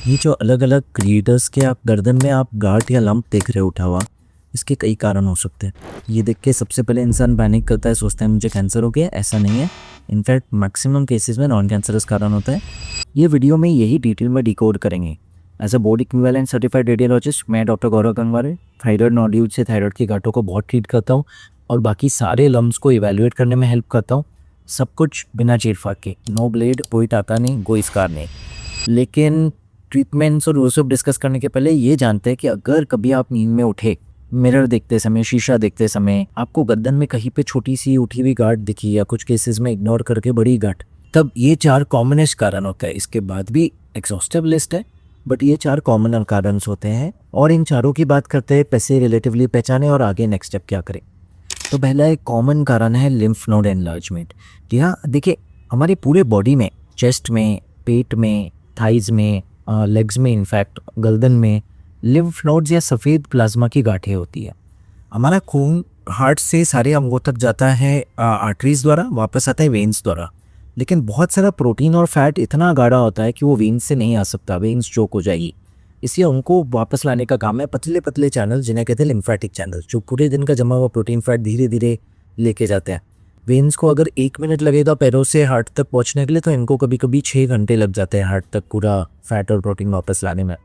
ये जो अलग अलग क्रिएटर्स के आप गर्दन में आप गांठ या लंप देख रहे हो उठा हुआ, इसके कई कारण हो सकते हैं। ये देख के सबसे पहले इंसान पैनिक करता है, सोचता है मुझे कैंसर हो गया। ऐसा नहीं है, इनफैक्ट मैक्सिमम केसेस में नॉन कैंसरस कारण होता है। ये वीडियो में यही डिटेल में डिकोड करेंगे। As a body equivalent certified radiologist मैं doctor Gaurav Gangware thyroid nodule से थायराइड की गांठों को बहुत ट्रीट करता हूँ और बाकी सारे लम्स को इवेल्युएट करने में हेल्प करता हूँ। सब कुछ बिना चीरफाड़ के, नो ब्लेड, कोई टाका नहीं, कोई स्कार नहीं। लेकिन ट्रीटमेंट्स और वो सब डिस्कस करने के पहले ये जानते हैं कि अगर कभी आप नींद में उठे, मिरर देखते समय, शीशा देखते समय आपको गर्दन में कहीं पे छोटी सी उठी हुई गांठ दिखी या कुछ केसेस में इग्नोर करके बड़ी गांठ, तब ये 4 कॉमनेस्ट कारण होता है। इसके बाद भी एग्जॉस्टिव लिस्ट है, बट ये 4 कॉमन कारण होते हैं और इन चारों की बात करते हैं, पैसे रिलेटिवली पहचाने और आगे नेक्स्ट स्टेप क्या करें। तो पहला एक कॉमन कारण है लिम्फ नोड एनलार्जमेंट। जी हाँ, देखिए हमारी पूरे बॉडी में, चेस्ट में, पेट में, थाइज में, लेग्स में, इनफैक्ट गर्दन में लिम्फ नोड्स या सफ़ेद प्लाज्मा की गांठें होती है। हमारा खून हार्ट से सारे अंगों तक जाता है आर्टरीज द्वारा, वापस आता है वेन्स द्वारा। लेकिन बहुत सारा प्रोटीन और फैट इतना गाढ़ा होता है कि वो वेन्स से नहीं आ सकता, वेन्स चोक हो जाएगी। इसलिए उनको वापस लाने का काम है पतले पतले चैनल, जिन्हें कहते हैं लिम्फेटिक चैनल, जो पूरे दिन का जमा हुआ प्रोटीन फैट धीरे धीरे लेके जाते हैं। वेन्स को अगर 1 मिनट लगेगा पैरों से हार्ट तक पहुंचने के लिए, तो इनको कभी कभी 6 घंटे लग जाते हैं हार्ट तक पूरा फैट और प्रोटीन वापस लाने में।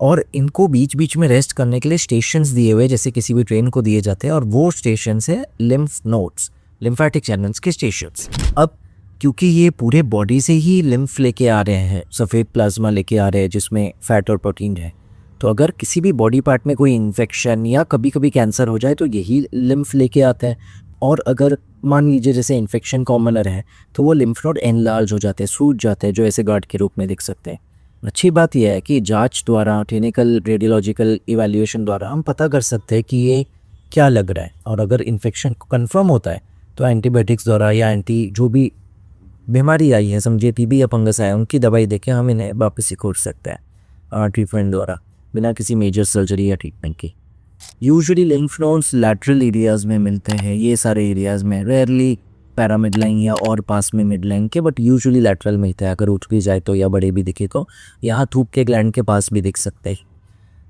और इनको बीच बीच में रेस्ट करने के लिए स्टेशंस दिए हुए, जैसे किसी भी ट्रेन को दिए जाते हैं, और वो स्टेशन है लिम्फ नोड्स, लिम्फेटिक चैनल्स के स्टेशंस। अब क्योंकि ये पूरे बॉडी से ही लिम्फ लेके आ रहे हैं, सफ़ेद प्लाज्मा लेके आ रहे हैं जिसमें फैट और प्रोटीन है, तो अगर किसी भी बॉडी पार्ट में कोई इन्फेक्शन या कभी कभी कैंसर हो जाए तो यही लिम्फ लेके आता है। और अगर मान लीजिए जैसे इन्फेक्शन कॉमनर है तो वो लिम्फ नोड एनलार्ज हो जाते हैं, सूज जाते हैं, जो ऐसे गार्ड के रूप में दिख सकते हैं। अच्छी बात यह है कि जांच द्वारा, क्लिनिकल रेडियोलॉजिकल इवैल्यूएशन द्वारा हम पता कर सकते हैं कि ये क्या लग रहा है। और अगर इन्फेक्शन कंफर्म होता है तो एंटीबायोटिक्स द्वारा या जो भी बीमारी आई है, समझिए टीबी या फंगस आया, उनकी दवाई देके हम इन्हें वापस से खोज सकते हैं ट्रीटमेंट द्वारा, बिना किसी मेजर सर्जरी या ट्रीटमेंट के। Usually lymph nodes lateral areas में मिलते हैं, ये सारे एरियाज़ में, रेयरली पैरामिडलाइन या और पास में मिडलाइन के, बट यूजुअली लैटरल में होता है। अगर उठ भी जाए तो या बड़े भी दिखे तो यहाँ थूक के ग्लैंड के पास भी दिख सकते हैं।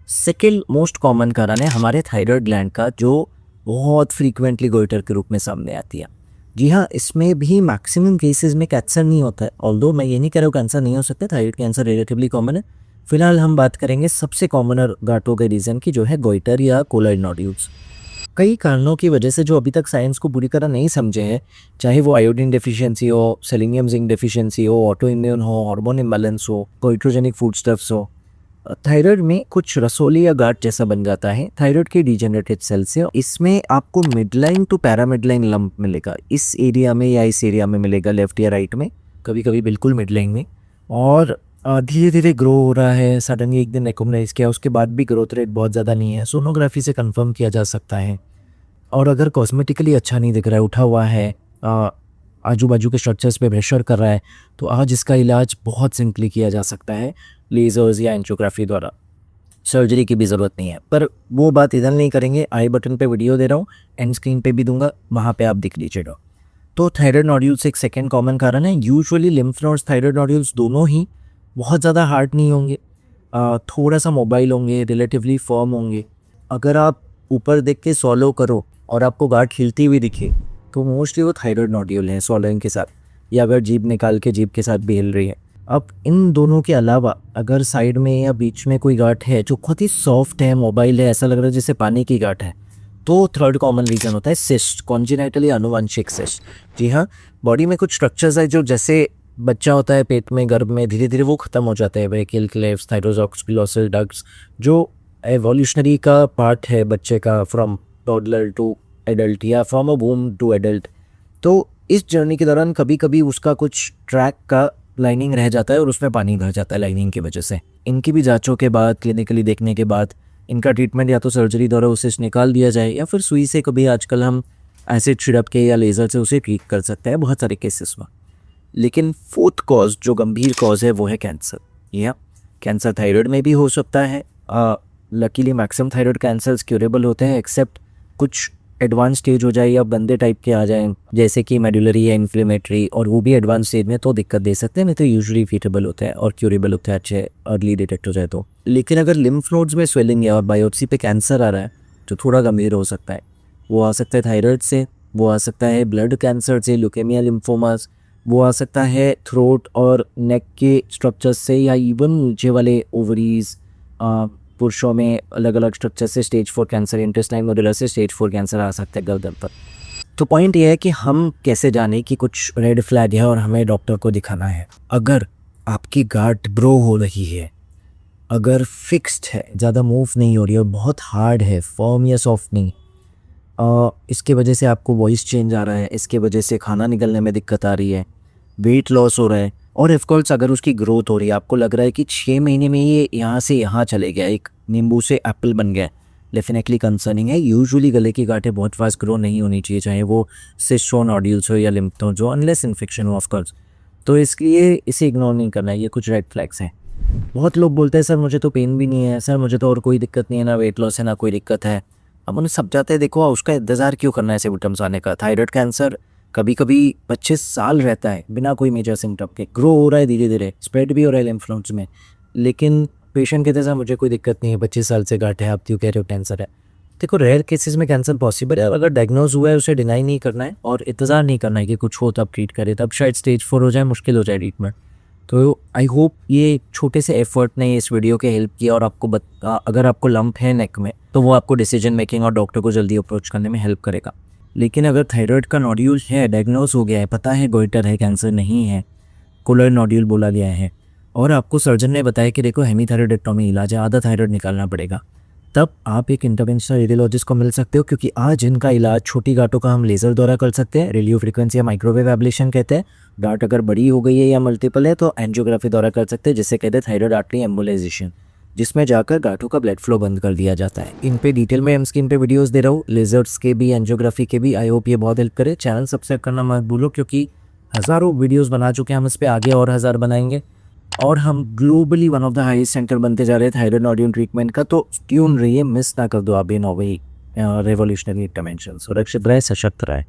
सेकेंड मोस्ट कॉमन कारण है हमारे थायराइड ग्लैंड का, जो बहुत फ्रीक्वेंटली गोइटर के रूप में सामने आती है। जी हाँ, इसमें भी मैक्सिमम केसेस में कैंसर नहीं होता है, ऑल्दो मैं ये नहीं कह रहा हूँ कैंसर नहीं हो सकता, थायराइड कैंसर रिलेटिवली कॉमन है। फिलहाल हम बात करेंगे सबसे कॉमनर गांठों के रीज़न की, जो है गोइटर या कोलॉइड नोड्यूल्स। कई कारणों की वजह से जो अभी तक साइंस को पूरी तरह नहीं समझे हैं, चाहे वो आयोडीन डेफिशिएंसी हो, सेलेनियम जिंक डेफिशिएंसी हो, ऑटो इम्यून हो, हार्मोन इम्बैलेंस हो, गोइट्रोजेनिक फूडस्टफ्स हो, थायराइड में कुछ रसोली या गांठ जैसा बन जाता है थायराइड के डिजेनरेटेड सेल से। इसमें आपको मिडलाइन टू पैरामिडलाइन लंप मिलेगा, इस एरिया में या इस एरिया में मिलेगा, लेफ्ट या राइट में, कभी कभी बिल्कुल मिडलाइन में। और धीरे धीरे ग्रो हो रहा है। सडनली एक दिन रिकॉग्नाइज किया, उसके बाद भी ग्रोथ रेट बहुत ज़्यादा नहीं है, सोनोग्राफी से कंफर्म किया जा सकता है। और अगर कॉस्मेटिकली अच्छा नहीं दिख रहा है, उठा हुआ है, आजू बाजू के स्ट्रक्चर्स पे प्रेशर कर रहा है, तो आज इसका इलाज बहुत सिंपली किया जा सकता है, लेजर्स या एंजियोग्राफी द्वारा। सर्जरी की भी ज़रूरत नहीं है, पर वो बात इधर नहीं करेंगे। आई बटन पे वीडियो दे रहा हूँ, एंड स्क्रीन पे भी दूंगा, वहाँ पे आप देख लीजिएगा। तो थायराइड नोड्यूल्स एक सेकेंड कॉमन कारण है। Usually lymph nodes, thyroid nodules दोनों ही बहुत ज़्यादा हार्ड नहीं होंगे, थोड़ा सा मोबाइल होंगे, रिलेटिवली फर्म होंगे। अगर आप ऊपर देख के सॉलो करो और आपको गांठ हिलती हुई दिखे तो मोस्टली वो थायराइड नोड्यूल है सॉलोइंग के साथ, या अगर जीभ निकाल के जीभ के साथ भी हिल रही है। अब इन दोनों के अलावा अगर साइड में या बीच में कोई गांठ है जो बहुत ही सॉफ्ट है, मोबाइल है, ऐसा लग रहा है जैसे पानी की गांठ है, तो थर्ड कॉमन रीज़न होता है सिस्ट, कॉन्जेनाइटली आनुवंशिक सिस्ट। जी हाँ, बॉडी में कुछ स्ट्रक्चर्स है जो जैसे बच्चा होता है पेट में, गर्भ में, धीरे धीरे वो ख़त्म हो जाते हैं, ब्रेकियल क्लेव्स, थायरोजॉक्स, पिलोसल डक्ट्स, जो एवोल्यूशनरी का पार्ट है बच्चे का, फ्रॉम टॉडलर टू एडल्ट या फ्रॉम अ वूम टू एडल्ट। तो इस जर्नी के दौरान कभी कभी उसका कुछ ट्रैक का लाइनिंग रह जाता है और उसमें पानी भर जाता है लाइनिंग की वजह से। इनकी भी जांचों के बाद, क्लिनिकली देखने के बाद इनका ट्रीटमेंट या तो सर्जरी द्वारा उसे निकाल दिया जाए, या फिर सुई से कभी आजकल हम एसिड छिड़क के या लेज़र से उसे ट्रीट कर सकते हैं बहुत सारे केसेस में। लेकिन फोर्थ कॉज, जो गंभीर कॉज है, वो है कैंसर। या कैंसर थायराइड में भी हो सकता है। Luckily maximum thyroid cancers curable होते हैं, एक्सेप्ट कुछ एडवांस स्टेज हो जाए या गंदे टाइप के आ जाएं, जैसे कि मेडुलरी या इन्फ्लेमेटरी, और वो भी एडवांस स्टेज में, तो दिक्कत दे सकते हैं। नहीं तो यूजुअली ट्रीटेबल होता है और क्यूरेबल होता है अच्छे अर्ली डिटेक्ट हो जाए तो। लेकिन अगर लिम्फ नोड्स में स्वेलिंग है और बायोप्सी पे कैंसर आ रहा है तो थोड़ा गंभीर हो सकता है। वो आ सकता है थायराइड से, वो आ सकता है ब्लड कैंसर से, ल्यूकेमिया, लिम्फोमास, वो आ सकता है थ्रोट और नेक के स्ट्रक्चर्स से, या इवन नीचे वाले ओवरीज, पुरुषों में अलग अलग स्ट्रक्चर से स्टेज 4 कैंसर, इंटेस्टाइन नोडुलर से स्टेज 4 कैंसर आ सकता है गर्दन पर। तो पॉइंट ये है कि हम कैसे जाने कि कुछ रेड फ्लैग है और हमें डॉक्टर को दिखाना है। अगर आपकी गार्ड ब्रो हो रही है, अगर फिक्स्ड है, ज़्यादा मूव नहीं हो रही है और बहुत हार्ड है, फर्म या सॉफ्ट नहीं, इसके वजह से आपको वॉइस चेंज आ रहा है, इसके वजह से खाना निकलने में दिक्कत आ रही है, वेट लॉस हो रहा है, और ऑफकोर्स अगर उसकी ग्रोथ हो रही है, आपको लग रहा है कि 6 महीने में ये यहाँ से यहाँ चले गया, एक नींबू से एप्पल बन गया, डेफिनेटली कंसर्निंग है। यूजुअली गले की गांठें बहुत फास्ट ग्रो नहीं होनी चाहिए, चाहे वो सिस्ट हो, नोड्यूल्स हो या लिम्फ नोड्स हो, अनलेस इन्फेक्शन हो ऑफकोर्स। तो इसलिए इसे इग्नोर नहीं करना है, ये कुछ रेड फ्लैग्स हैं। बहुत लोग बोलते हैं सर मुझे तो पेन भी नहीं है, सर मुझे तो और कोई दिक्कत नहीं है, ना वेट लॉस है ना कोई दिक्कत है। अब उन्हें सब जाते हैं, देखो उसका इंतज़ार क्यों करना है सिम्टम्स आने का। थायराइड कैंसर कभी कभी 25 साल रहता है बिना कोई मेजर सिम्टम के, ग्रो हो रहा है धीरे धीरे, स्प्रेड भी हो रहा है लिम्फ नोड्स में, लेकिन पेशेंट कहते हैं सर मुझे कोई दिक्कत नहीं है, 25 साल से गांठ है, आप क्यों कह रहे हो कैंसर है। देखो रेयर केसेस में कैंसर पॉसिबल है, अगर डायग्नोज हुआ है उसे डिनाई नहीं करना है और इंतज़ार नहीं करना है कि कुछ हो तब ट्रीट करे, तब शायद स्टेज 4 हो जाए, मुश्किल हो जाए ट्रीटमेंट। तो आई होप ये छोटे से एफर्ट ने इस वीडियो के हेल्प किया और आपको अगर आपको लंप है नेक में तो वो आपको डिसीजन मेकिंग और डॉक्टर को जल्दी अप्रोच करने में हेल्प करेगा। लेकिन अगर थायराइड का नोड्यूल है, डायग्नोज हो गया है, पता है गोइटर है, कैंसर नहीं है, कोलर नोड्यूल बोला गया है, और आपको सर्जन ने बताया कि देखो हेमीथायरॉयडेक्टोमी इलाज है, आधा थायराइड निकालना पड़ेगा, तब आप एक इंटरवेंशनल रेडियोलॉजिस्ट को मिल सकते हो, क्योंकि आज इनका इलाज छोटी गांठों का हम लेज़र द्वारा कर सकते हैं, रेडियो फ्रिक्वेंसी या माइक्रोवेव एब्लेशन कहते हैं। गांठ अगर बड़ी हो गई है या मल्टीपल है तो एंजियोग्राफी द्वारा कर सकते हैं, जिसे कहते हैं थायराइड आर्टरी एम्बोलाइजेशन, जिसमें जाकर गांठों का ब्लड फ्लो बंद कर दिया जाता है। इन पे डिटेल में स्क्रीन पे वीडियोस दे रहा हूँ, लेजर्स के भी, एंजियोग्राफी के भी। आई होप ये बहुत हेल्प करे। चैनल सब्सक्राइब करना मत भूलो, क्योंकि हज़ारों वीडियोस बना चुके हैं हम, इस पे आगे और 1000 बनाएंगे, और हम globally one of the highest centre बनते जा रहे हैं थायराइड नोड्यूल ट्रीटमेंट का। तो ट्यून रहिए, मिस ना कर दो आप ये नौवीं रेवोल्यूशनरी इंटरवेंशन। सुरक्षित रहे, सशक्त रहे।